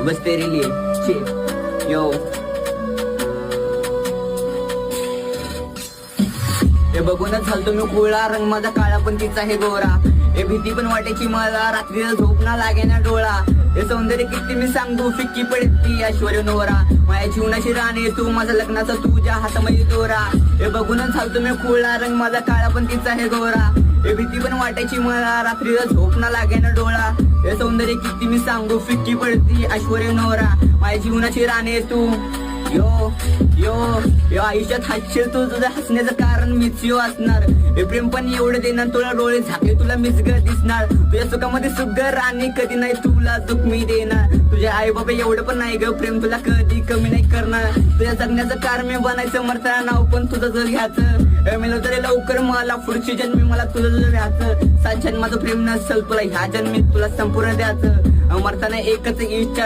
बस तेरे लिए यो हे बघूनच झालतो मी कुळा, रंग माझा काळा पण तिचा हे गोरा. हे भीती पण वाटायची मला, रात्रीला झोप ना लागे ना डोळा. हे सौंदर्य किती मी सांगू, फिक्की पडती ऐश्वर्य नोरा. माझ्या जीवनाची राणी तू, माझा लग्नाचा तुझ्या हातामध्ये दोरा. हे बघूनच झालतो मी कुळा, रंग माझा काळा पण तिचा हे गोरा. हे भीती पण वाटायची मला, रात्रीला झोप ना लागे ना डोळा. हे सौंदर्य किती मी सांगू, फिक्की पडती ऐश्वर्य नोरा. माझ्या जीवनाची राणी तू यो यो यो आयुष्यात हसशील तू, तुझं हसण्याचं कारण मीच यो असणार. हे प्रेम पण एवढं देणार, तुला डोळे झाके तुला मीच ग दिसणार. तुझ्या सुखामध्ये सुख राणी, कधी नाही तुला दुःख मी देणार. तुझ्या आई बाबा एवढं पण नाही ग प्रेम, तुला कधी कमी नाही करणार. तुझ्या जगण्याचं कारण मी बनायचं, मरताना नाव पण तुझं जर घ्यायचं. मिळव तरी लवकर मला, पुढची जन्मी मला तुझं जर घ्यायचं. 7 जन्माचं प्रेम नसेल तुला, ह्या जन्मी तुला संपूर्ण द्यायचं. मरताना एकच इच्छा